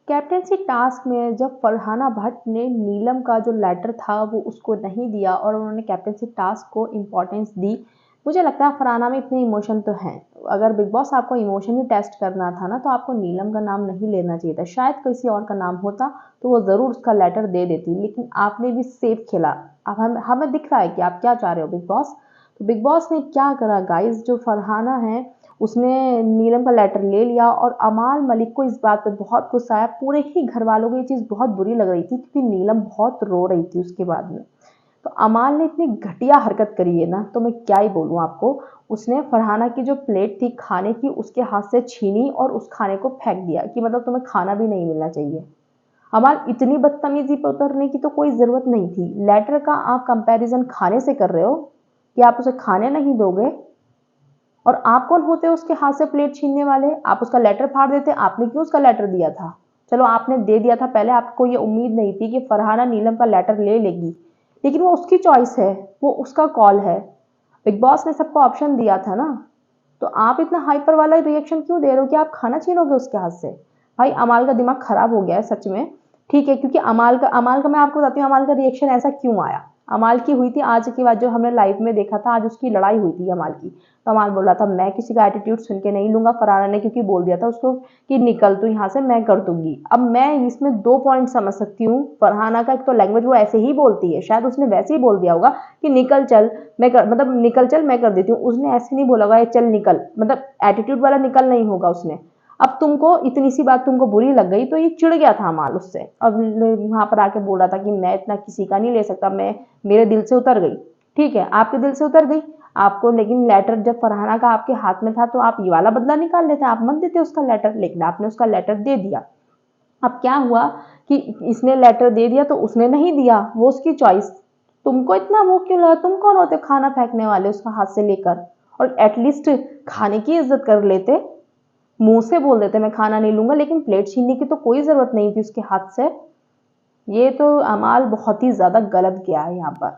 Captaincy task में जब फरहाना भट्ट ने नीलम का जो लेटर था वो उसको नहीं दिया और उन्होंने कैप्टेंसी टास्क को इम्पोर्टेंस दी। मुझे लगता है फरहाना में इतने इमोशन तो हैं। अगर बिग बॉस आपको इमोशन ही टेस्ट करना था ना तो आपको नीलम का नाम नहीं लेना चाहिए था। शायद किसी और का नाम होता तो वो ज़रूर उसका लेटर दे देती, लेकिन आपने भी सेफ खेला। अब हमें दिख रहा है कि आप क्या चाह रहे हो बिग बॉस। तो बिग बॉस ने क्या करा गाइस, जो फरहाना है उसने नीलम का लेटर ले लिया और अमाल मलिक को इस बात पे बहुत गुस्सा आया। पूरे ही घर वालों को ये चीज़ बहुत बुरी लग रही थी क्योंकि नीलम बहुत रो रही थी उसके बाद में। तो अमाल ने इतनी घटिया हरकत करी है ना, तो मैं क्या ही बोलूँ आपको। उसने फरहाना की जो प्लेट थी खाने की उसके हाथ से छीनी और उस खाने को फेंक दिया कि मतलब तुम्हें खाना भी नहीं मिलना चाहिए। अमाल, इतनी बदतमीजी पे उतरने की तो कोई ज़रूरत नहीं थी। लेटर का आप कंपैरिजन खाने से कर रहे हो कि आप उसे खाने नहीं दोगे। और आप कौन होते हो उसके हाथ से प्लेट छीनने वाले? आप उसका लेटर फाड़ देते। आपने क्यों उसका लेटर दिया था? चलो आपने दे दिया था, पहले आपको ये उम्मीद नहीं थी कि फरहाना नीलम का लेटर ले लेगी, लेकिन वो उसकी चॉइस है, वो उसका कॉल है। बिग बॉस ने सबको ऑप्शन दिया था ना। तो आप इतना हाइपर वाला रिएक्शन क्यों दे रहे हो कि आप खाना छीनोगे उसके हाथ से? भाई अमाल का दिमाग खराब हो गया है सच में। ठीक है, क्योंकि अमाल का मैं आपको बताती हूँ अमाल का रिएक्शन ऐसा क्यों आया। अमाल की हुई थी आज के बाद जो हमने लाइव में देखा था, आज उसकी लड़ाई हुई थी अमाल की। तो अमाल बोल रहा था मैं किसी का एटीट्यूड सुन के नहीं लूंगा। फरहाना ने क्योंकि बोल दिया था उसको कि निकल तू यहाँ से, मैं कर दूंगी। अब मैं इसमें दो पॉइंट समझ सकती हूँ फरहाना का। एक तो लैंग्वेज वो ऐसे ही बोलती है, शायद उसने वैसे ही बोल दिया होगा कि निकल चल मैं कर, मतलब निकल चल मैं कर देती हूँ। उसने ऐसे नहीं बोला होगा चल निकल, मतलब एटीट्यूड वाला निकल नहीं होगा उसने। अब तुमको इतनी सी बात तुमको बुरी लग गई तो ये चिढ़ गया था अमाल उससे, और वहां पर आके बोल रहा था कि मैं इतना किसी का नहीं ले सकता, मैं मेरे दिल से उतर गई। ठीक है, आपके दिल से उतर गई आपको, लेकिन लेटर जब फरहाना का आपके हाथ में था तो आप ये वाला बदला निकाल लेते, आप मत देते उसका लेटर, लेकिन आपने उसका लेटर दे दिया। अब क्या हुआ कि इसने लेटर दे दिया तो उसने नहीं दिया, वो उसकी चॉइस। तुमको इतना वो क्यों लगा? तुम कौन होते खाना फेंकने वाले उसका हाथ से लेकर? और एटलीस्ट खाने की इज्जत कर लेते, मुंह से बोल देते मैं खाना नहीं लूंगा, लेकिन प्लेट छीनने की तो कोई जरूरत नहीं थी उसके हाथ से। ये तो अमाल बहुत ही ज्यादा गलत गया है यहाँ पर।